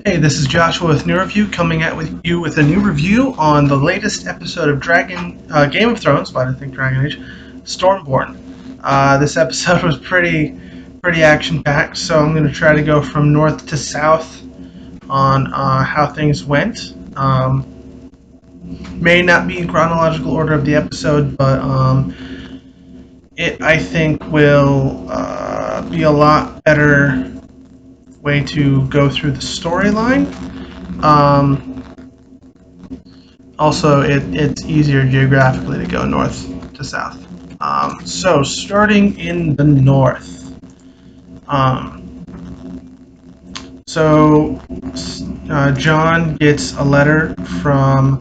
Hey, this is Joshua with New Review coming at with you with a new review on the latest episode of Game of Thrones. Why did I think Dragon Age? Stormborn. This episode was pretty action-packed, so I'm going to try to go from north to south on how things went. May not be in chronological order of the episode, but it I think will be a lot better way to go through the storyline. Also, it's easier geographically to go north to south. So, starting in the north. Jon gets a letter from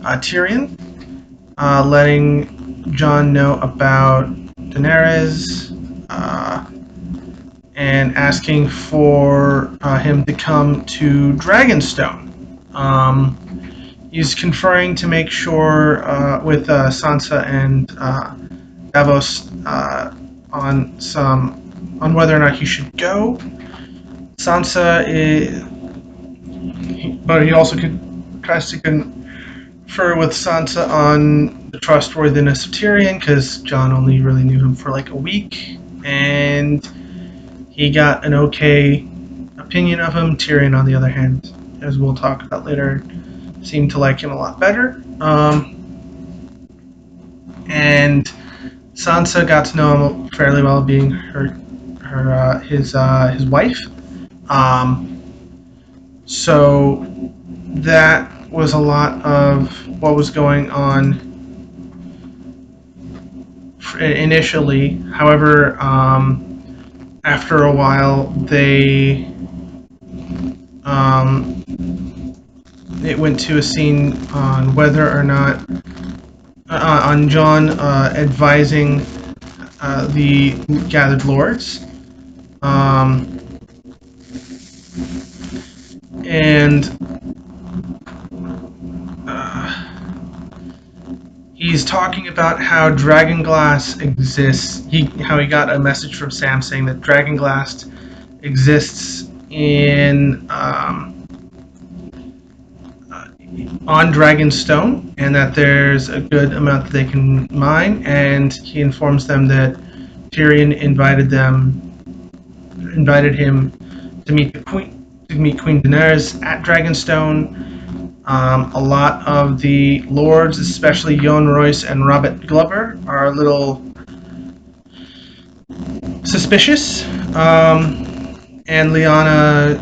Tyrion, letting Jon know about Daenerys, and asking for him to come to Dragonstone. He's conferring to make sure with Sansa and Davos on whether or not he should go. Sansa but he also tries to confer with Sansa on the trustworthiness of Tyrion, because Jon only really knew him for like a week, and he got an okay opinion of him. Tyrion, on the other hand, as we'll talk about later, seemed to like him a lot better. And Sansa got to know him fairly well, being his wife. So that was a lot of what was going on initially. However, after a while, it went to a scene on whether or not on Jon advising the gathered lords, and he's talking about how dragonglass exists. How he got a message from Sam saying that dragonglass exists on Dragonstone, and that there's a good amount that they can mine. And he informs them that Tyrion invited him to meet Queen Daenerys at Dragonstone. A lot of the lords, especially Jon Royce and Robert Glover, are a little suspicious. And Lyanna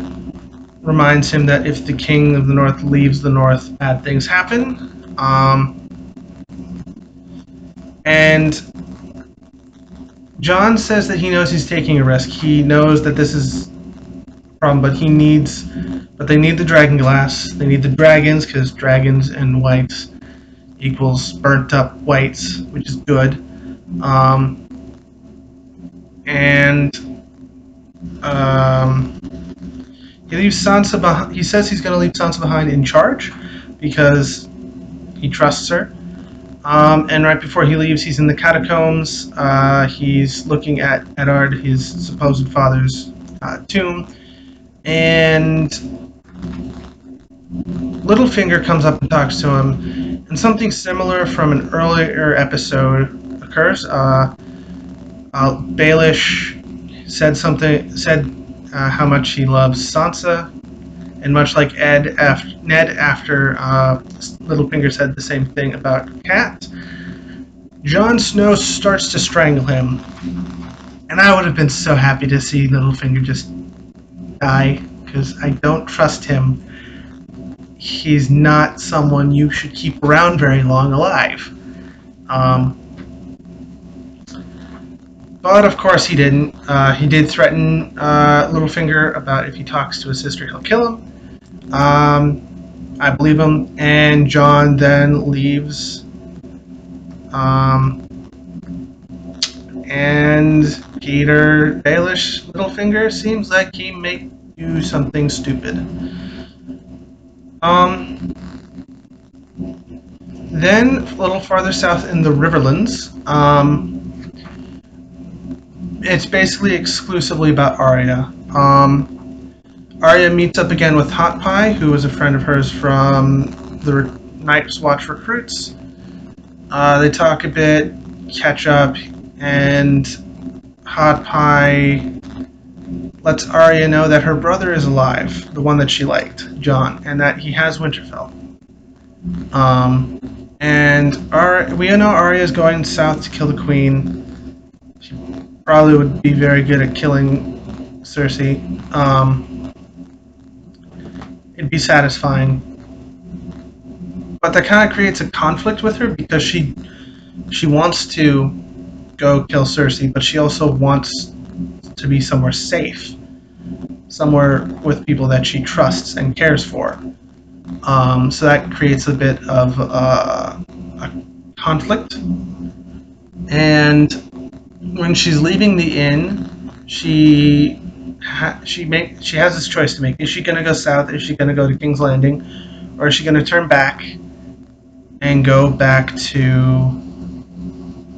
reminds him that if the King of the North leaves the North, bad things happen. And Jon says that he knows he's taking a risk. He knows that this is a problem, but they need the dragonglass. They need the dragons, because dragons and whites equals burnt up whites, which is good. He leaves Sansa behind. He says he's going to leave Sansa behind in charge because he trusts her. And right before he leaves, he's in the catacombs. He's looking at Eddard, his supposed father's tomb. And Littlefinger comes up and talks to him. And something similar from an earlier episode occurs. Baelish said how much he loves Sansa, and much like Ned after Littlefinger said the same thing about Cat, Jon Snow starts to strangle him, and I would have been so happy to see Littlefinger just die, because I don't trust him. He's not someone you should keep around very long alive. But of course he didn't. He did threaten Littlefinger about if he talks to his sister, he'll kill him. I believe him, and Jon then leaves. And Peter Baelish Littlefinger seems like he may do something stupid. Then a little farther south in the Riverlands, it's basically exclusively about Arya. Arya meets up again with Hot Pie, who is a friend of hers from the Night's Watch recruits. They talk a bit, catch up, and Hot Pie lets Arya know that her brother is alive, the one that she liked, Jon, and that he has Winterfell. We know Arya is going south to kill the Queen. She probably would be very good at killing Cersei. It'd be satisfying, but that kind of creates a conflict with her because she wants to go kill Cersei, but she also wants to be somewhere safe, somewhere with people that she trusts and cares for. So that creates a bit of a conflict. And when she's leaving the inn, she has this choice to make. Is she going to go south? Is she going to go to King's Landing, or is she going to turn back and go back to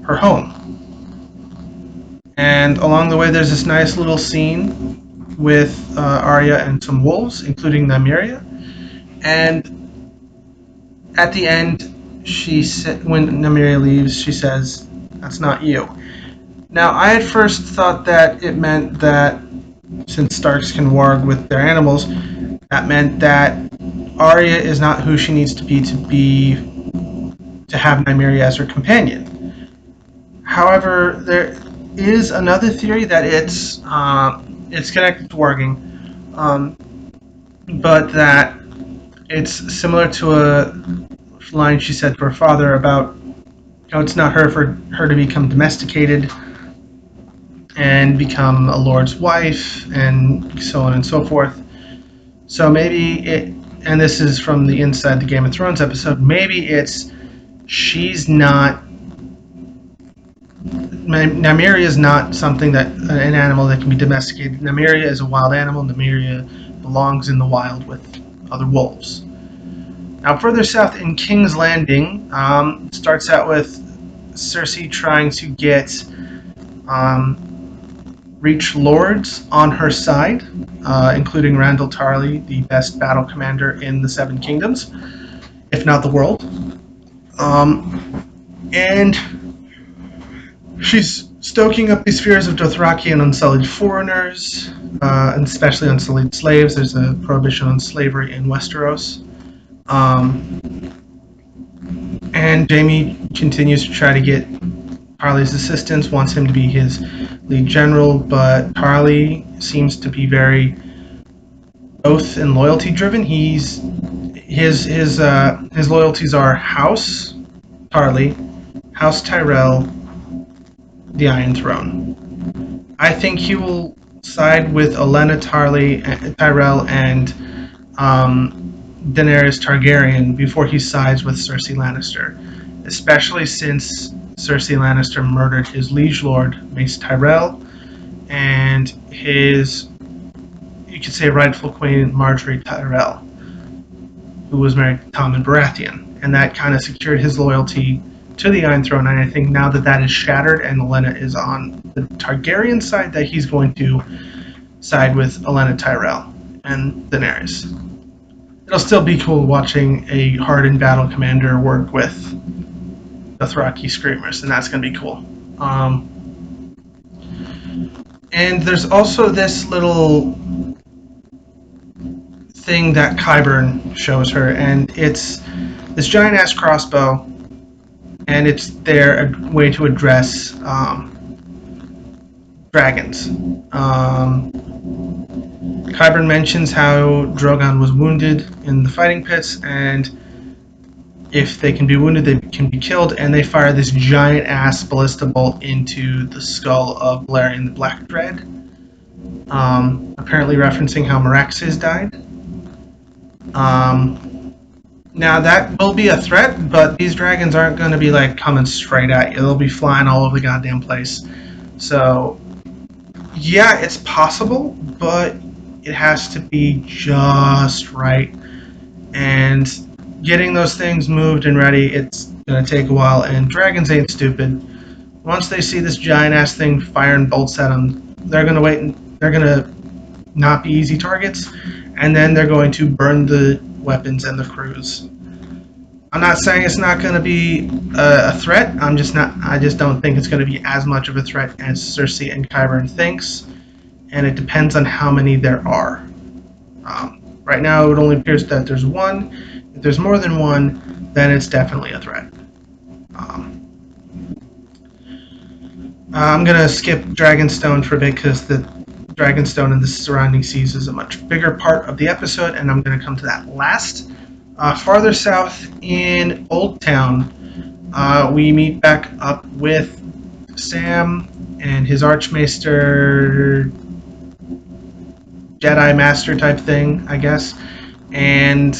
her home? And along the way, there's this nice little scene with Arya and some wolves, including Nymeria. And at the end, when Nymeria leaves, she says, "That's not you." Now, I at first thought that it meant that since Starks can warg with their animals, that meant that Arya is not who she needs to be to have Nymeria as her companion. However, there is another theory that it's connected to warging, but that it's similar to a line she said to her father about how it's not her for her to become domesticated and become a lord's wife and so on and so forth. So maybe it, and this is from the Inside the Game of Thrones episode, maybe it's she's not, Nymeria is not something that, an animal that can be domesticated. Nymeria is a wild animal. Nymeria belongs in the wild with other wolves. Now, further south in King's Landing, starts out with Cersei trying to get Reach Lords on her side, including Randyll Tarly, the best battle commander in the Seven Kingdoms, if not the world. And she's stoking up these fears of Dothraki and unsullied foreigners, and especially unsullied slaves. There's a prohibition on slavery in Westeros. And Jaime continues to try to get Tarly's assistance, wants him to be his lead general, but Tarly seems to be very oath and loyalty driven. His loyalties are House Tarly, House Tyrell, the Iron Throne. I think he will side with Olenna Tyrell, and Daenerys Targaryen before he sides with Cersei Lannister, especially since Cersei Lannister murdered his liege lord, Mace Tyrell, and his, you could say, rightful queen, Marjorie Tyrell, who was married to Tommen Baratheon, and that kind of secured his loyalty to the Iron Throne. And I think now that that is shattered and Olenna is on the Targaryen side, that he's going to side with Olenna Tyrell and Daenerys. It'll still be cool watching a hardened battle commander work with Dothraki screamers, and that's going to be cool. And there's also this little thing that Qyburn shows her, and it's this giant ass crossbow, and it's there a way to address dragons. Qyburn mentions how Drogon was wounded in the fighting pits, and if they can be wounded, they can be killed, and they fire this giant ass ballista bolt into the skull of Balerion the Black Dread, apparently referencing how Meraxes died. Now that will be a threat, but these dragons aren't going to be like coming straight at you. They'll be flying all over the goddamn place. So, yeah, it's possible, but it has to be just right. And getting those things moved and ready, it's going to take a while, and dragons ain't stupid. Once they see this giant ass thing firing bolts at them, they're going to wait, and they're going to not be easy targets, and then they're going to burn the weapons and the crews. I'm not saying it's not going to be a threat. I'm just not. I just don't think it's going to be as much of a threat as Cersei and Qyburn thinks, and it depends on how many there are. Right now, it only appears that there's one. If there's more than one, then it's definitely a threat. Um, I'm going to skip Dragonstone for a bit because the Dragonstone and the surrounding seas is a much bigger part of the episode, and I'm going to come to that last. Farther south in Old Town, we meet back up with Sam and his Archmaester Jedi Master type thing, I guess, and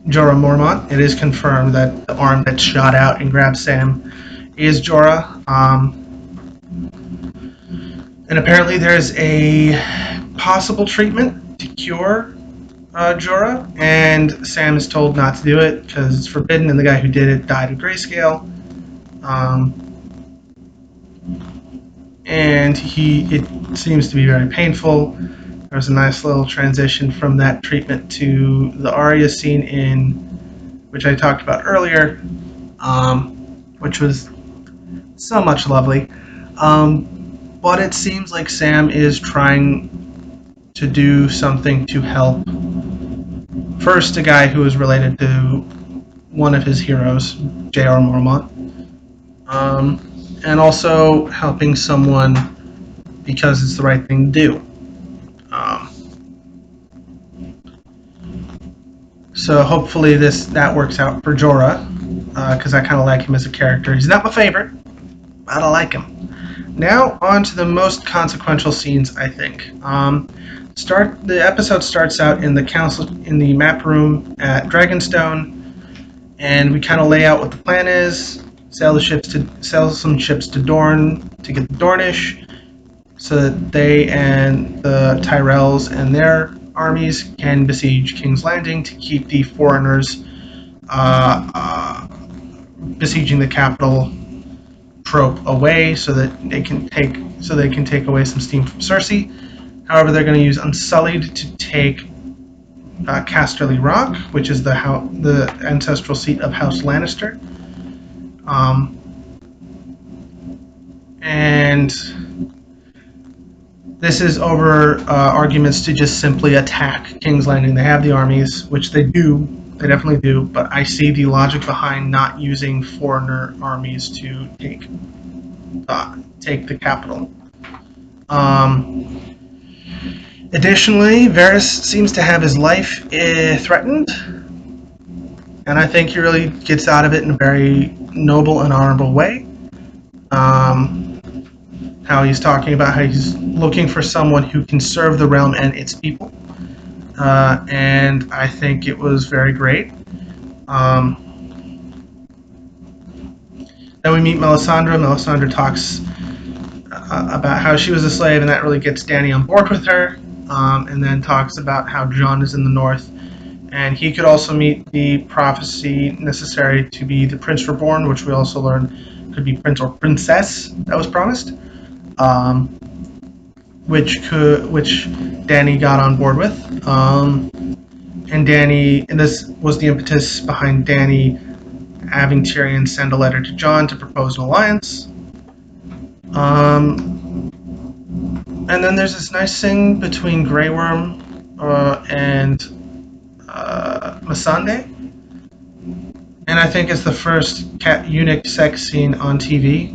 Jorah Mormont. It is confirmed that the arm that shot out and grabbed Sam is Jorah. And apparently there's a possible treatment to cure Jorah, and Sam is told not to do it because it's forbidden, and the guy who did it died of grayscale. And it seems to be very painful. There was a nice little transition from that treatment to the Arya scene in which I talked about earlier, which was so much lovely. But it seems like Sam is trying to do something to help. First, a guy who is related to one of his heroes, J.R. Mormont, and also helping someone because it's the right thing to do. So hopefully that works out for Jorah, because I kind of like him as a character. He's not my favorite, but I like him. Now on to the most consequential scenes, I think. The episode starts out in the map room at Dragonstone, and we kind of lay out what the plan is. Sell some ships to Dorne to get the Dornish, so that they and the Tyrells and their armies can besiege King's Landing to keep the foreigners besieging the capital trope away, so that they can take away some steam from Cersei. However, they're going to use Unsullied to take Casterly Rock, which is the ancestral seat of House Lannister. And this is over arguments to just simply attack King's Landing. They have the armies, which they do. They definitely do. But I see the logic behind not using foreigner armies to take the capital. Additionally, Varys seems to have his life threatened, and I think he really gets out of it in a very noble and honorable way. How he's talking about how he's looking for someone who can serve the realm and its people, and I think it was very great. Then we meet Melisandre. Melisandre talks about how she was a slave, and that really gets Dany on board with her. And then talks about how Jon is in the north, and he could also meet the prophecy necessary to be the Prince Reborn, which we also learned could be Prince or Princess that was promised, which Dany got on board with, and this was the impetus behind Dany having Tyrion send a letter to Jon to propose an alliance. And then there's this nice thing between Grey Worm and Missandei. And I think it's the first eunuch sex scene on TV.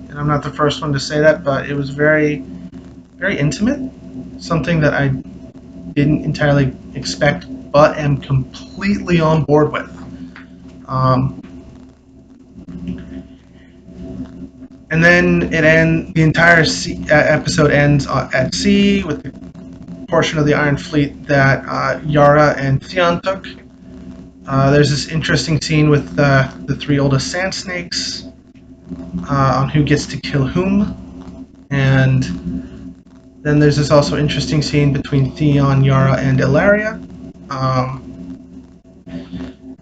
And I'm not the first one to say that, but it was very, very intimate. Something that I didn't entirely expect, but am completely on board with. And then the entire episode ends at sea with the portion of the Iron Fleet that Yara and Theon took. There's this interesting scene with the three oldest Sand Snakes on who gets to kill whom. And then there's this also interesting scene between Theon, Yara, and Ilaria.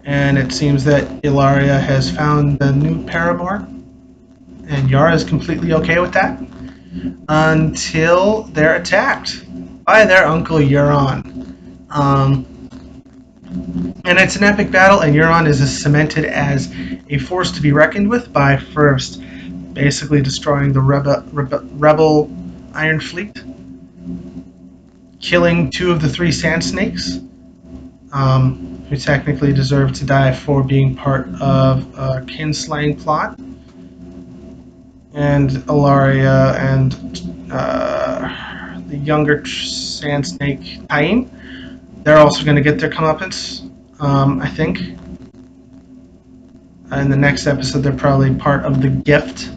And it seems that Ilaria has found the new paramour. And Yara is completely okay with that until they're attacked. by their uncle Euron. Um, and it's an epic battle, and Euron is cemented as a force to be reckoned with by first basically destroying the rebel Iron Fleet, killing 2 of the 3 Sand Snakes, who technically deserve to die for being part of a kinslaying plot, and Ilaria and the younger Sand Snake Tyene. They're also going to get their comeuppance, I think. In the next episode, they're probably part of the gift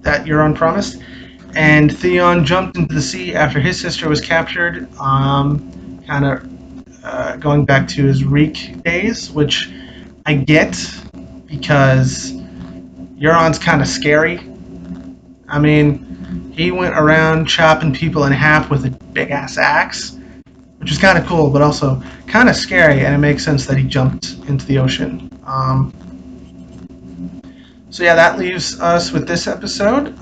that Euron promised. And Theon jumped into the sea after his sister was captured, kind of going back to his Reek days, which I get because Euron's kind of scary. I mean, he went around chopping people in half with a big ass axe, which is kind of cool, but also kind of scary, and it makes sense that he jumped into the ocean. So yeah, that leaves us with this episode.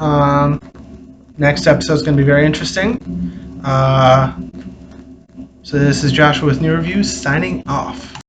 Next episode is going to be very interesting. So this is Joshua with New Reviews signing off.